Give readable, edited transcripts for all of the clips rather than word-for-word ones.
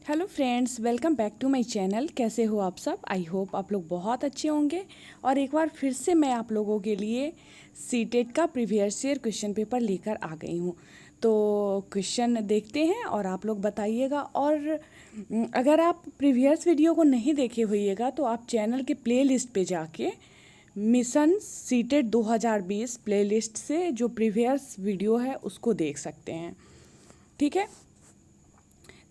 Hello friends, welcome back to my channel. कैसे हो आप सब? आई होप आप लोग बहुत अच्छे होंगे। और एक बार फिर से मैं आप लोगों के लिए सीटेट का प्रीवियस ईयर क्वेश्चन पेपर लेकर आ गई हूँ। तो क्वेश्चन देखते हैं और आप लोग बताइएगा। और अगर आप प्रीवियस वीडियो को नहीं देखे होइएगा तो आप चैनल के प्लेलिस्ट पे जाके मिशन सीटेट 2020 प्लेलिस्ट से जो प्रीवियस वीडियो है उसको देख सकते हैं। ठीक है,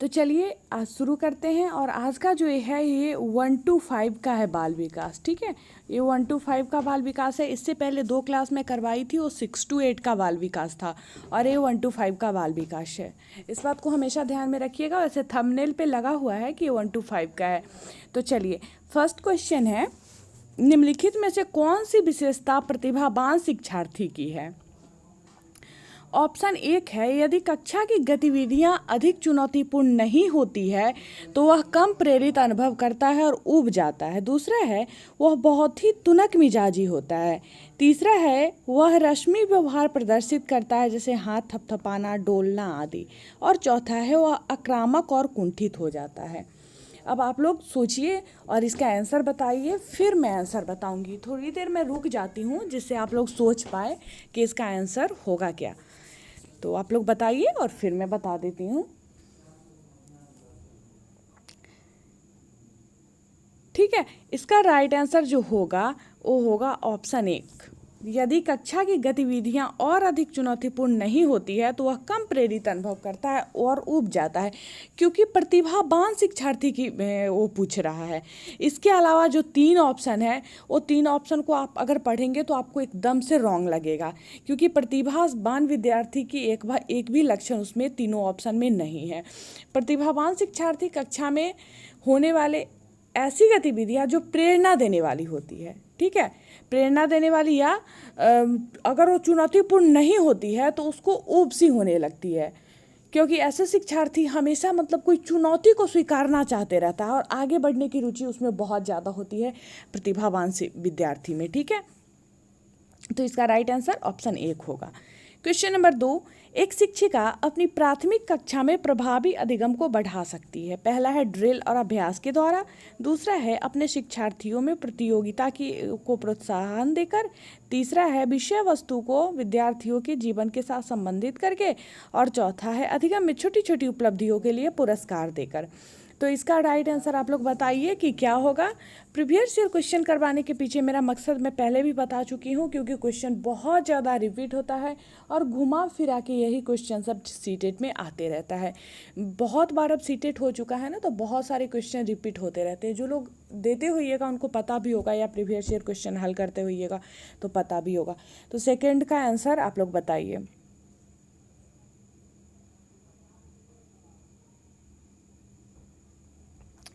तो चलिए आज शुरू करते हैं। और आज का जो ये 1 to 5 का है बाल विकास। ठीक है, ये 1 to 5 का बाल विकास है। इससे पहले 2 क्लास में करवाई थी, वो 6 to 8 का बाल विकास था और ये 1 to 5 का बाल विकास है। इस बात को हमेशा ध्यान में रखिएगा। वैसे थंबनेल पे लगा हुआ है कि 1 to 5 का है। तो चलिए, फर्स्ट क्वेश्चन है, निम्नलिखित में से कौन सी विशेषता प्रतिभावान शिक्षार्थी की है? ऑप्शन एक है, यदि कक्षा की गतिविधियां अधिक चुनौतीपूर्ण नहीं होती है तो वह कम प्रेरित अनुभव करता है और ऊब जाता है। दूसरा है, वह बहुत ही तुनक मिजाजी होता है। तीसरा है, वह रश्मि व्यवहार प्रदर्शित करता है, जैसे हाथ थपथपाना, डोलना आदि। और चौथा है, वह आक्रामक और कुंठित हो जाता है। अब आप लोग सोचिए और इसका आंसर बताइए, फिर मैं आंसर बताऊंगी। थोड़ी देर मैं रुक जाती हूँ जिससे आप लोग सोच पाए कि इसका आंसर होगा क्या। तो आप लोग बताइए और फिर मैं बता देती हूँ। ठीक है, इसका राइट आंसर जो होगा वो होगा ऑप्शन एक। यदि कक्षा की गतिविधियां और अधिक चुनौतीपूर्ण नहीं होती है तो वह कम प्रेरित अनुभव करता है और ऊब जाता है, क्योंकि प्रतिभावान शिक्षार्थी की वो पूछ रहा है। इसके अलावा जो 3 ऑप्शन है, वो 3 ऑप्शन को आप अगर पढ़ेंगे तो आपको एकदम से रॉन्ग लगेगा, क्योंकि प्रतिभावान विद्यार्थी की एक भी लक्षण उसमें तीनों ऑप्शन में नहीं है। प्रतिभावान शिक्षार्थी कक्षा में होने वाले ऐसी गतिविधियां जो प्रेरणा देने वाली होती है। ठीक है, प्रेरणा देने वाली या अगर वो चुनौतीपूर्ण नहीं होती है तो उसको ऊब सी होने लगती है, क्योंकि ऐसे शिक्षार्थी हमेशा मतलब कोई चुनौती को स्वीकारना चाहते रहता है और आगे बढ़ने की रुचि उसमें बहुत ज़्यादा होती है प्रतिभावान से विद्यार्थी में। ठीक है, तो इसका राइट आंसर ऑप्शन एक होगा। क्वेश्चन नंबर 2, एक शिक्षिका अपनी प्राथमिक कक्षा में प्रभावी अधिगम को बढ़ा सकती है। पहला है ड्रिल और अभ्यास के द्वारा। दूसरा है अपने शिक्षार्थियों में प्रतियोगिता को प्रोत्साहन देकर। तीसरा है विषय वस्तु को विद्यार्थियों के जीवन के साथ संबंधित करके। और चौथा है अधिगम में छोटी छोटी उपलब्धियों के लिए पुरस्कार देकर। तो इसका राइट आंसर आप लोग बताइए कि क्या होगा। प्रीवियस ईयर क्वेश्चन करवाने के पीछे मेरा मकसद मैं पहले भी बता चुकी हूँ, क्योंकि क्वेश्चन बहुत ज़्यादा रिपीट होता है और घुमा फिरा के यही क्वेश्चन सब सीटेट में आते रहता है। बहुत बार अब सीटेट हो चुका है ना, तो बहुत सारे क्वेश्चन रिपीट होते रहते हैं। जो लोग देते होइएगा उनको पता भी होगा, या प्रीवियस ईयर क्वेश्चन हल करते होइएगा तो पता भी होगा। तो सेकेंड का आंसर आप लोग बताइए।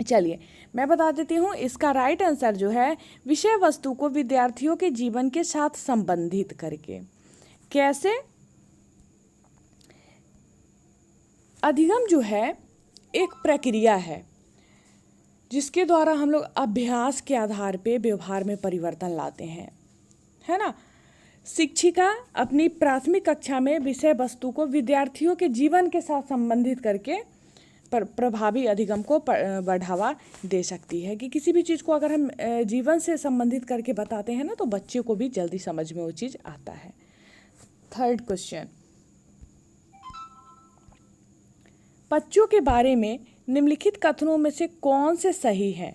चलिए मैं बता देती हूँ, इसका राइट आंसर जो है, विषय वस्तु को विद्यार्थियों के जीवन के साथ संबंधित करके। कैसे? अधिगम जो है एक प्रक्रिया है जिसके द्वारा हम लोग अभ्यास के आधार पे व्यवहार में परिवर्तन लाते हैं, है ना। शिक्षिका अपनी प्राथमिक कक्षा में विषय वस्तु को विद्यार्थियों के जीवन के साथ संबंधित करके प्रभावी अधिगम को बढ़ावा दे सकती है। कि किसी भी चीज़ को अगर हम जीवन से संबंधित करके बताते हैं ना, तो बच्चे को भी जल्दी समझ में वो चीज़ आता है। थर्ड क्वेश्चन, बच्चों के बारे में निम्नलिखित कथनों में से कौन से सही है?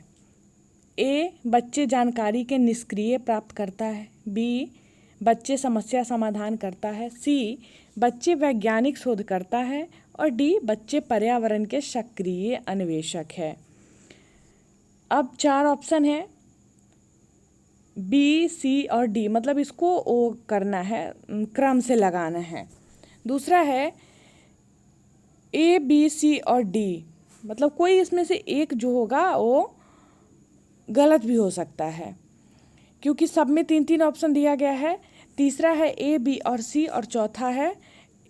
ए, बच्चे जानकारी के निष्क्रिय प्राप्त करता है। बी, बच्चे समस्या समाधान करता है। सी, बच्चे वैज्ञानिक शोध करता है। और डी, बच्चे पर्यावरण के सक्रिय अन्वेषक है। अब 4 ऑप्शन है, बी, सी और डी, मतलब इसको वो करना है, क्रम से लगाना है। दूसरा है ए, बी, सी और डी, मतलब कोई इसमें से एक जो होगा वो गलत भी हो सकता है, क्योंकि सब में 3-3 ऑप्शन दिया गया है। तीसरा है ए, बी और सी, और चौथा है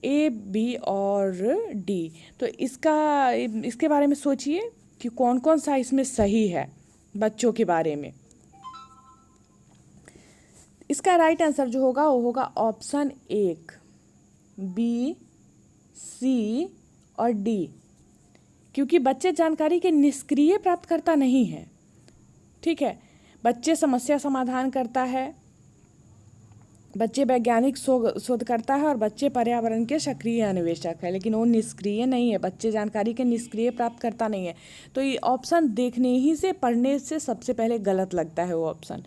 ए, बी और डी। तो इसके बारे में सोचिए कि कौन कौन सा इसमें सही है बच्चों के बारे में। इसका राइट आंसर जो होगा वो होगा ऑप्शन एक, बी, सी और डी। क्योंकि बच्चे जानकारी के निष्क्रिय प्राप्तकर्ता नहीं है। ठीक है, बच्चे समस्या समाधान करता है, बच्चे वैज्ञानिक शोध करता है और बच्चे पर्यावरण के सक्रिय अन्वेषक है, लेकिन वो निष्क्रिय नहीं है। बच्चे जानकारी के निष्क्रिय प्राप्तकर्ता नहीं है। तो ये ऑप्शन देखने ही से, पढ़ने से सबसे पहले गलत लगता है वो ऑप्शन।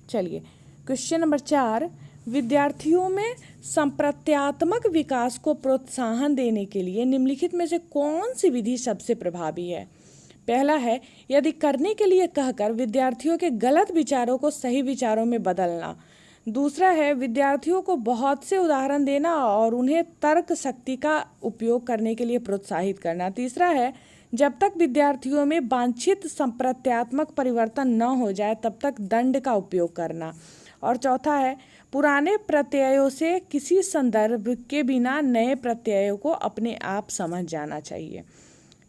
चलिए क्वेश्चन नंबर 4, विद्यार्थियों में संप्रत्यात्मक विकास को प्रोत्साहन देने के लिए निम्नलिखित में से कौन सी विधि सबसे प्रभावी है? पहला है, यदि करने के लिए कहकर विद्यार्थियों के गलत विचारों को सही विचारों में बदलना। दूसरा है, विद्यार्थियों को बहुत से उदाहरण देना और उन्हें तर्क शक्ति का उपयोग करने के लिए प्रोत्साहित करना। तीसरा है, जब तक विद्यार्थियों में वांछित संप्रत्यात्मक परिवर्तन न हो जाए तब तक दंड का उपयोग करना। और चौथा है, पुराने प्रत्ययों से किसी संदर्भ के बिना नए प्रत्ययों को अपने आप समझ जाना चाहिए।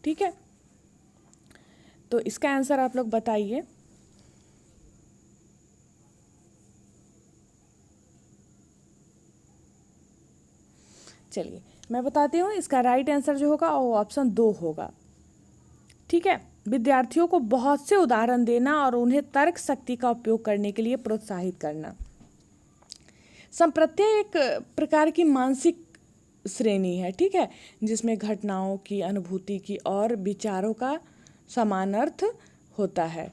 ठीक है, तो इसका आंसर आप लोग बताइए। चलिए मैं बताती हूँ, इसका राइट आंसर जो होगा वो ऑप्शन 2 होगा। ठीक है, विद्यार्थियों को बहुत से उदाहरण देना और उन्हें तर्क शक्ति का उपयोग करने के लिए प्रोत्साहित करना। संप्रत्यय एक प्रकार की मानसिक श्रेणी है, ठीक है, जिसमें घटनाओं की, अनुभूति की और विचारों का समानार्थ होता है।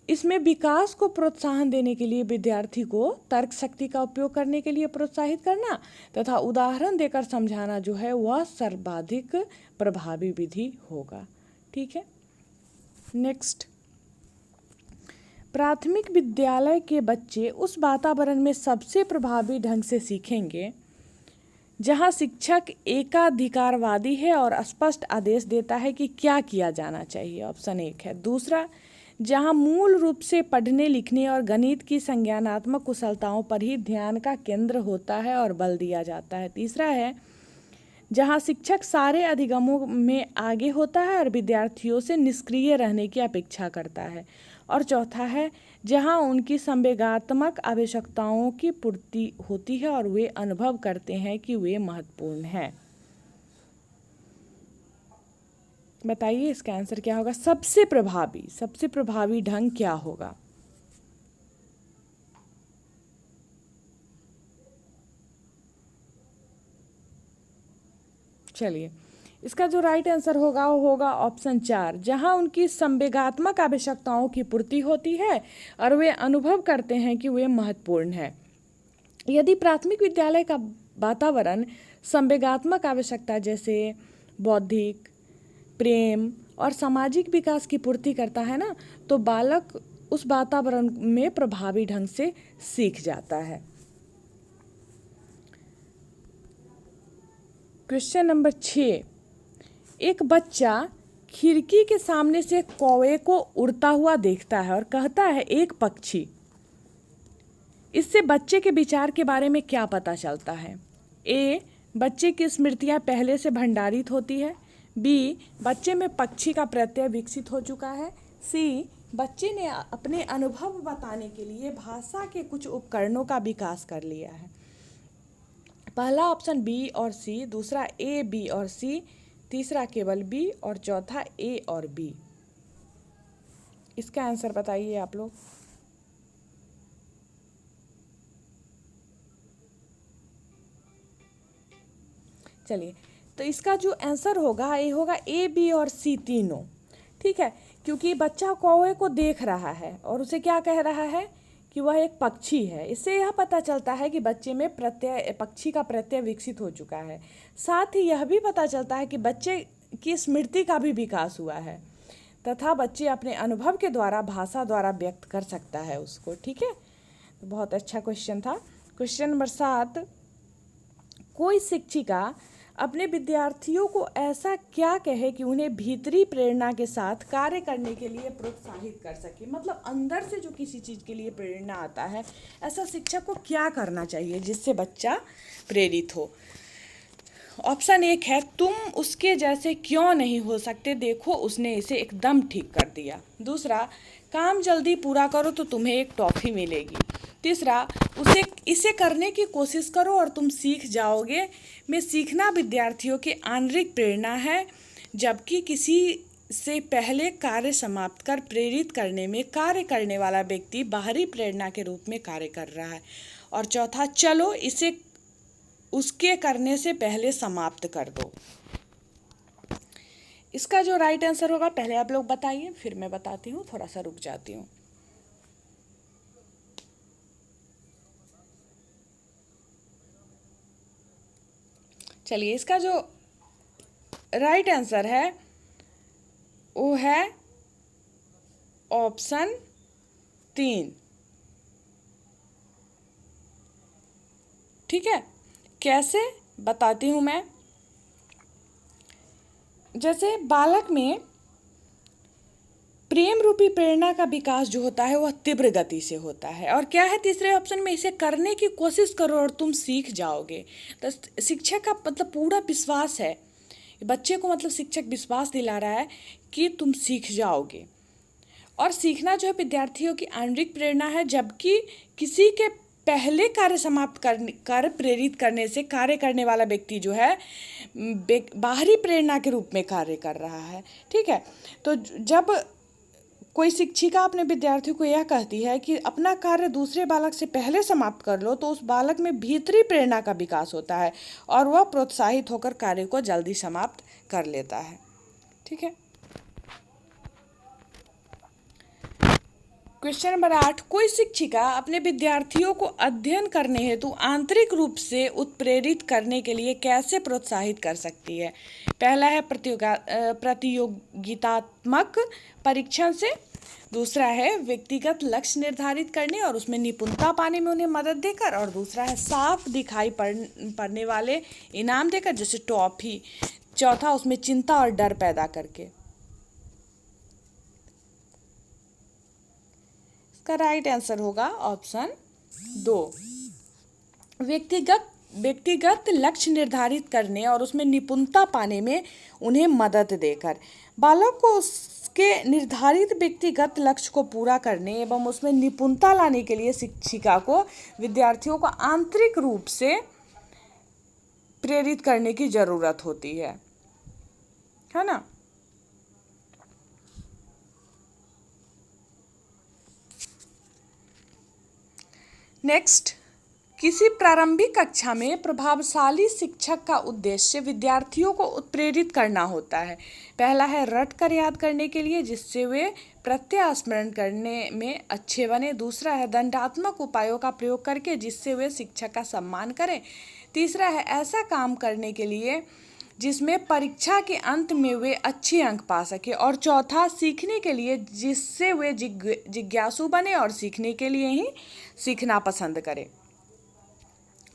इसमें विकास को प्रोत्साहन देने के लिए विद्यार्थी को तर्क शक्ति का उपयोग करने के लिए प्रोत्साहित करना तथा उदाहरण देकर समझाना जो है वह सर्वाधिक प्रभावी विधि होगा। ठीक है, नेक्स्ट, प्राथमिक विद्यालय के बच्चे उस वातावरण में सबसे प्रभावी ढंग से सीखेंगे जहां शिक्षक एकाधिकारवादी है और स्पष्ट आदेश देता है कि क्या किया जाना चाहिए, ऑप्शन 1 है। दूसरा, जहां मूल रूप से पढ़ने लिखने और गणित की संज्ञानात्मक कुशलताओं पर ही ध्यान का केंद्र होता है और बल दिया जाता है। तीसरा है, जहां शिक्षक सारे अधिगमों में आगे होता है और विद्यार्थियों से निष्क्रिय रहने की अपेक्षा करता है। और चौथा है, जहां उनकी संवेगात्मक आवश्यकताओं की पूर्ति होती है और वे अनुभव करते हैं कि वे महत्वपूर्ण हैं। बताइए इसका आंसर क्या होगा? सबसे प्रभावी ढंग क्या होगा? चलिए, इसका जो राइट आंसर होगा वो होगा ऑप्शन 4, जहां उनकी संवेगात्मक आवश्यकताओं की पूर्ति होती है और वे अनुभव करते हैं कि वे महत्वपूर्ण हैं। यदि प्राथमिक विद्यालय का वातावरण संवेगात्मक आवश्यकता जैसे बौद्धिक, प्रेम और सामाजिक विकास की पूर्ति करता है ना, तो बालक उस वातावरण में प्रभावी ढंग से सीख जाता है। क्वेश्चन नंबर 6, एक बच्चा खिड़की के सामने से कौवे को उड़ता हुआ देखता है और कहता है एक पक्षी। इससे बच्चे के विचार के बारे में क्या पता चलता है? ए, बच्चे की स्मृतियां पहले से भंडारित होती है। बी, बच्चे में पक्षी का प्रत्यय विकसित हो चुका है। सी, बच्चे ने अपने अनुभव बताने के लिए भाषा के कुछ उपकरणों का विकास कर लिया है। पहला ऑप्शन बी और सी, दूसरा ए, बी और सी, तीसरा केवल बी और चौथा ए और बी। इसका आंसर बताइए आप लोग। चलिए, तो इसका जो आंसर होगा ये होगा ए, बी और सी तीनों। ठीक है, क्योंकि बच्चा कौवे को देख रहा है और उसे क्या कह रहा है कि वह एक पक्षी है। इससे यह पता चलता है कि बच्चे में पक्षी का प्रत्यय विकसित हो चुका है। साथ ही यह भी पता चलता है कि बच्चे की स्मृति का भी विकास हुआ है तथा बच्चे अपने अनुभव के द्वारा, भाषा द्वारा व्यक्त कर सकता है उसको। ठीक है, तो बहुत अच्छा क्वेश्चन था। क्वेश्चन नंबर 7, कोई शिक्षिका अपने विद्यार्थियों को ऐसा क्या कहे कि उन्हें भीतरी प्रेरणा के साथ कार्य करने के लिए प्रोत्साहित कर सके? मतलब अंदर से जो किसी चीज़ के लिए प्रेरणा आता है, ऐसा शिक्षक को क्या करना चाहिए जिससे बच्चा प्रेरित हो? ऑप्शन 1 है, तुम उसके जैसे क्यों नहीं हो सकते, देखो उसने इसे एकदम ठीक कर दिया। दूसरा, काम जल्दी पूरा करो तो तुम्हें एक टॉफ़ी मिलेगी। तीसरा, इसे करने की कोशिश करो और तुम सीख जाओगे। में सीखना विद्यार्थियों की आंतरिक प्रेरणा है जबकि किसी से पहले कार्य समाप्त कर प्रेरित करने में कार्य करने वाला व्यक्ति बाहरी प्रेरणा के रूप में कार्य कर रहा है। और चौथा, चलो इसे उसके करने से पहले समाप्त कर दो। इसका जो राइट आंसर होगा पहले आप लोग बताइए, फिर मैं बताती हूँ, थोड़ा सा रुक जाती हूँ। चलिए, इसका जो राइट आंसर है वो है ऑप्शन 3। ठीक है, कैसे बताती हूँ मैं। जैसे बालक में प्रेम रूपी प्रेरणा का विकास जो होता है वह तीव्र गति से होता है। और क्या है तीसरे ऑप्शन में, इसे करने की कोशिश करो और तुम सीख जाओगे। तो शिक्षक का मतलब पूरा विश्वास है बच्चे को, मतलब शिक्षक विश्वास दिला रहा है कि तुम सीख जाओगे। और सीखना जो है विद्यार्थियों की आंतरिक प्रेरणा है, जबकि किसी के पहले कार्य समाप्त कर प्रेरित करने से कार्य करने वाला व्यक्ति जो है बाहरी प्रेरणा के रूप में कार्य कर रहा है। ठीक है, तो जब कोई शिक्षिका अपने विद्यार्थियों को यह कहती है कि अपना कार्य दूसरे बालक से पहले समाप्त कर लो, तो उस बालक में भीतरी प्रेरणा का विकास होता है और वह प्रोत्साहित होकर कार्य को जल्दी समाप्त कर लेता है। ठीक है, क्वेश्चन नंबर 8, कोई शिक्षिका अपने विद्यार्थियों को अध्ययन करने हेतु आंतरिक रूप से उत्प्रेरित करने के लिए कैसे प्रोत्साहित कर सकती है। पहला है प्रतियोगितात्मक परीक्षण से, दूसरा है व्यक्तिगत लक्ष्य निर्धारित करने और उसमें निपुणता पाने में उन्हें मदद देकर, और दूसरा है साफ दिखाई पड़ने वाले इनाम देकर जैसे टॉफी, चौथा उसमें चिंता और डर पैदा करके। इसका राइट आंसर होगा ऑप्शन 2, व्यक्तिगत लक्ष्य निर्धारित करने और उसमें निपुणता पाने में उन्हें मदद देकर। बालक को उसके निर्धारित व्यक्तिगत लक्ष्य को पूरा करने एवं उसमें निपुणता लाने के लिए शिक्षिका को विद्यार्थियों को आंतरिक रूप से प्रेरित करने की जरूरत होती है ना। नेक्स्ट, किसी प्रारंभिक कक्षा में प्रभावशाली शिक्षक का उद्देश्य विद्यार्थियों को उत्प्रेरित करना होता है। पहला है रट कर याद करने के लिए जिससे वे प्रत्यय स्मरण करने में अच्छे बने, दूसरा है दंडात्मक उपायों का प्रयोग करके जिससे वे शिक्षक का सम्मान करें, तीसरा है ऐसा काम करने के लिए जिसमें परीक्षा के अंत में वे अच्छे अंक पा सके, और चौथा सीखने के लिए जिससे वे जिज्ञासु बने और सीखने के लिए ही सीखना पसंद करें।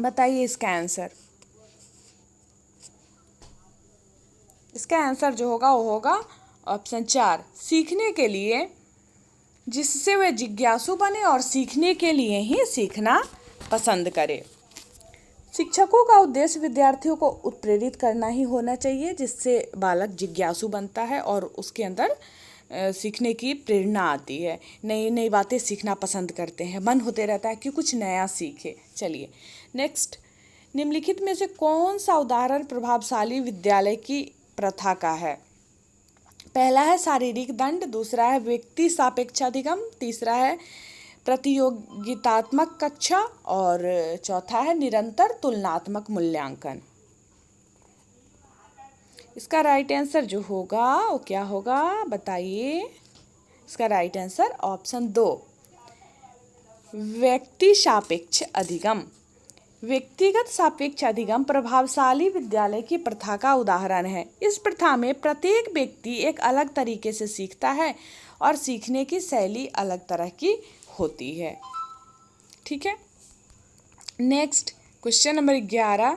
बताइए इसका आंसर। इसका आंसर जो होगा वो होगा ऑप्शन 4, सीखने के लिए जिससे वे जिज्ञासु बने और सीखने के लिए ही सीखना पसंद करें। शिक्षकों का उद्देश्य विद्यार्थियों को उत्प्रेरित करना ही होना चाहिए जिससे बालक जिज्ञासु बनता है और उसके अंदर सीखने की प्रेरणा आती है, नई नई बातें सीखना पसंद करते हैं, मन होते रहता है कि कुछ नया सीखे। चलिए नेक्स्ट, निम्नलिखित में से कौन सा उदाहरण प्रभावशाली विद्यालय की प्रथा का है। पहला है शारीरिक दंड, दूसरा है व्यक्ति सापेक्षाधिगम, तीसरा है प्रतियोगितात्मक कक्षा और चौथा है निरंतर तुलनात्मक मूल्यांकन। इसका राइट आंसर जो होगा वो क्या होगा बताइए। इसका राइट आंसर ऑप्शन 2, व्यक्ति सापेक्ष अधिगम। व्यक्तिगत सापेक्ष अधिगम प्रभावशाली विद्यालय की प्रथा का उदाहरण है। इस प्रथा में प्रत्येक व्यक्ति एक अलग तरीके से सीखता है और सीखने की शैली अलग तरह की होती है। ठीक है, नेक्स्ट क्वेश्चन नंबर 11,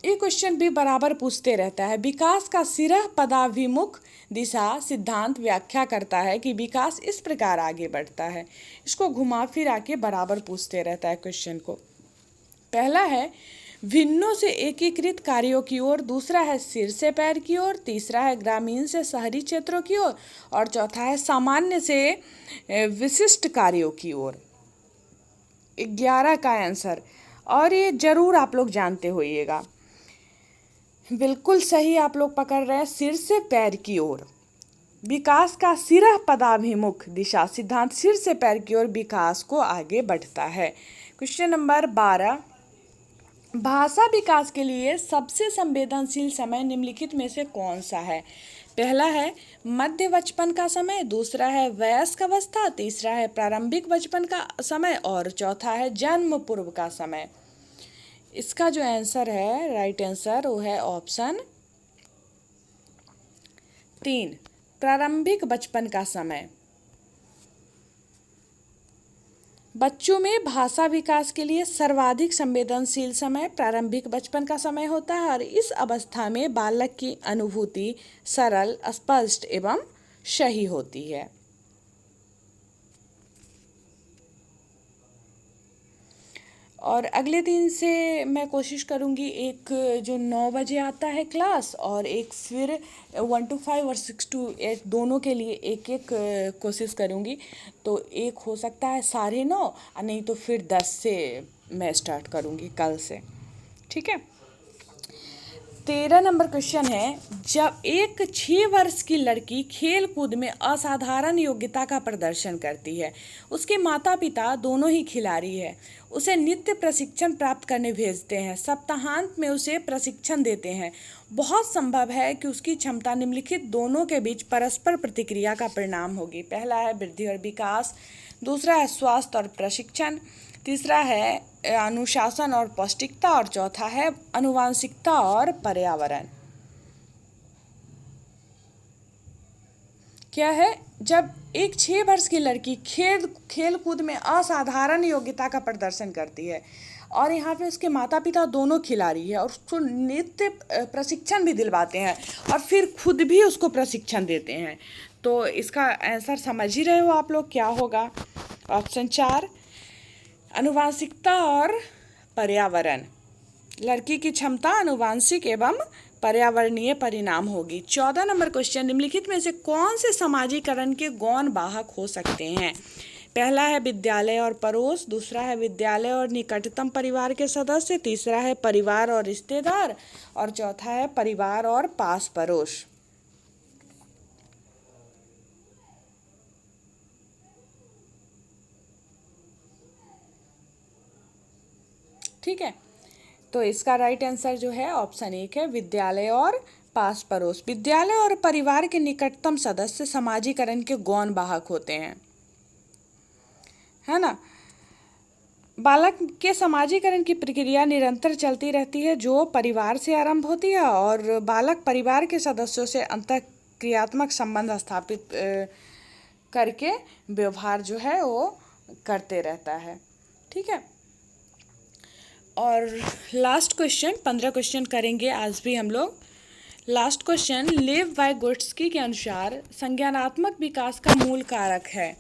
ये क्वेश्चन भी बराबर पूछते रहता है। विकास का सिरह पदाभिमुख दिशा सिद्धांत व्याख्या करता है कि विकास इस प्रकार आगे बढ़ता है। इसको घुमा फिरा के बराबर पूछते रहता है क्वेश्चन को। पहला है भिन्नों से एकीकृत कार्यों की ओर, दूसरा है सिर से पैर की ओर, तीसरा है ग्रामीण से शहरी क्षेत्रों की ओर और चौथा है सामान्य से विशिष्ट कार्यों की ओर। 11 का आंसर, और ये जरूर आप लोग जानते होइएगा। बिल्कुल सही आप लोग पकड़ रहे हैं, सिर से पैर की ओर। विकास का सिरह पदाभिमुख दिशा सिद्धांत सिर से पैर की ओर विकास को आगे बढ़ता है। क्वेश्चन नंबर 12, भाषा विकास के लिए सबसे संवेदनशील समय निम्नलिखित में से कौन सा है? पहला है मध्य बचपन का समय, दूसरा है वयस्क अवस्था, तीसरा है प्रारंभिक बचपन का समय और चौथा है जन्म पूर्व का समय। इसका जो आंसर है, राइट आंसर, वो है ऑप्शन 3, प्रारंभिक बचपन का समय। बच्चों में भाषा विकास के लिए सर्वाधिक संवेदनशील समय प्रारंभिक बचपन का समय होता है और इस अवस्था में बालक की अनुभूति सरल, स्पष्ट एवं सही होती है। और अगले दिन से मैं कोशिश करूँगी, एक जो 9 बजे आता है क्लास और एक फिर 1 to 5 और 6 to 8 दोनों के लिए एक एक कोशिश करूँगी। तो एक हो सकता है 9:30 और नहीं तो फिर 10 से मैं स्टार्ट करूँगी कल से, ठीक है। 13 नंबर क्वेश्चन है, जब एक 6 वर्ष की लड़की खेल कूद में असाधारण योग्यता का प्रदर्शन करती है, उसके माता पिता दोनों ही खिलाड़ी हैं, उसे नित्य प्रशिक्षण प्राप्त करने भेजते हैं, सप्ताहांत में उसे प्रशिक्षण देते हैं, बहुत संभव है कि उसकी क्षमता निम्नलिखित दोनों के बीच परस्पर प्रतिक्रिया का परिणाम होगी। पहला है वृद्धि और विकास, दूसरा है स्वास्थ्य और प्रशिक्षण, तीसरा है अनुशासन और पौष्टिकता और चौथा है आनुवांशिकता और पर्यावरण। क्या है? जब एक 6 वर्ष की लड़की खेल कूद में असाधारण योग्यता का प्रदर्शन करती है और यहाँ पे उसके माता पिता दोनों खिलाड़ी है और उसको नित्य प्रशिक्षण भी दिलवाते हैं और फिर खुद भी उसको प्रशिक्षण देते हैं, तो इसका आंसर समझ ही रहे हो आप लोग क्या होगा। ऑप्शन 4, आनुवांशिकता और पर्यावरण। लड़की की क्षमता आनुवांशिक एवं पर्यावरणीय परिणाम होगी। 14 नंबर क्वेश्चन, निम्नलिखित में से कौन से समाजीकरण के गौण वाहक हो सकते हैं? पहला है विद्यालय और पड़ोस, दूसरा है विद्यालय और निकटतम परिवार के सदस्य, तीसरा है परिवार और रिश्तेदार और चौथा है परिवार और पास पड़ोस। ठीक है, तो इसका राइट आंसर जो है ऑप्शन 1 है, विद्यालय और पास पड़ोस। विद्यालय और परिवार के निकटतम सदस्य समाजीकरण के गौण वाहक होते हैं, है ना। बालक के समाजीकरण की प्रक्रिया निरंतर चलती रहती है जो परिवार से आरंभ होती है और बालक परिवार के सदस्यों से अंतःक्रियात्मक संबंध स्थापित करके व्यवहार जो है वो करते रहता है, ठीक है। और लास्ट क्वेश्चन, 15 क्वेश्चन करेंगे आज भी हम लोग। लास्ट क्वेश्चन, लेव वाइगोट्स्की के अनुसार संज्ञानात्मक विकास का मूल कारक है।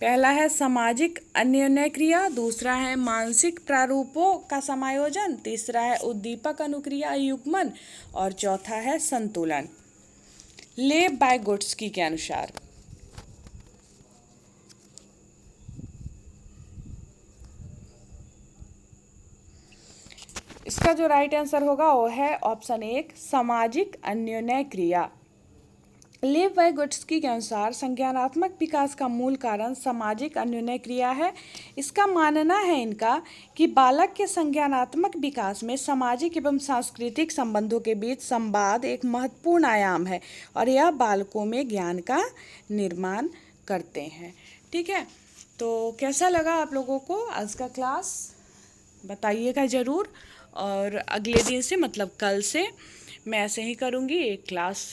पहला है सामाजिक अन्योन्य क्रिया, दूसरा है मानसिक प्रारूपों का समायोजन, तीसरा है उद्दीपक अनुक्रिया युग्मन और चौथा है संतुलन। लेव वाइगोट्स्की के अनुसार इसका जो राइट आंसर होगा वो है ऑप्शन 1, सामाजिक अन्योन्य क्रिया। लेव वाइगोट्स्की के अनुसार संज्ञानात्मक विकास का मूल कारण सामाजिक अन्योन्य क्रिया है। इसका मानना है इनका कि बालक के संज्ञानात्मक विकास में सामाजिक एवं सांस्कृतिक संबंधों के बीच संवाद एक महत्वपूर्ण आयाम है और यह बालकों में ज्ञान का निर्माण करते हैं, ठीक है। तो कैसा लगा आप लोगों को आज का क्लास, बताइएगा ज़रूर। और अगले दिन से मतलब कल से मैं ऐसे ही करूँगी, एक क्लास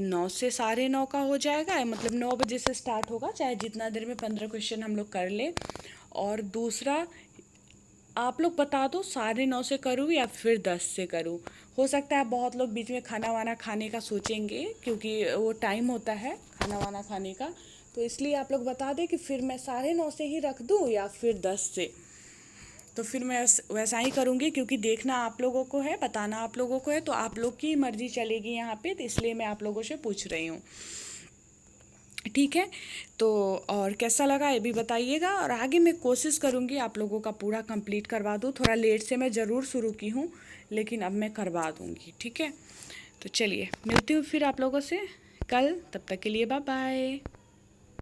9 से 9:30 का हो जाएगा, मतलब 9 बजे से स्टार्ट होगा, चाहे जितना देर में 15 क्वेश्चन हम लोग कर लें। और दूसरा आप लोग बता दो 9:30 से करूँ या फिर 10 से करूँ। हो सकता है बहुत लोग बीच में खाना वाना खाने का सोचेंगे क्योंकि वो टाइम होता है खाना वाना खाने का, तो इसलिए आप लोग बता दें कि फिर मैं 9:30 से ही रख दूँ या फिर 10 से। तो फिर मैं वैसा ही करूँगी क्योंकि देखना आप लोगों को है, बताना आप लोगों को है, तो आप लोग की मर्ज़ी चलेगी यहाँ पे, तो इसलिए मैं आप लोगों से पूछ रही हूँ, ठीक है। तो और कैसा लगा ये भी बताइएगा और आगे मैं कोशिश करूँगी आप लोगों का पूरा कंप्लीट करवा दूँ। थोड़ा लेट से मैं ज़रूर शुरू की हूँ लेकिन अब मैं करवा दूँगी, ठीक है। तो चलिए मिलती हूँ फिर आप लोगों से कल, तब तक के लिए बाय बाय।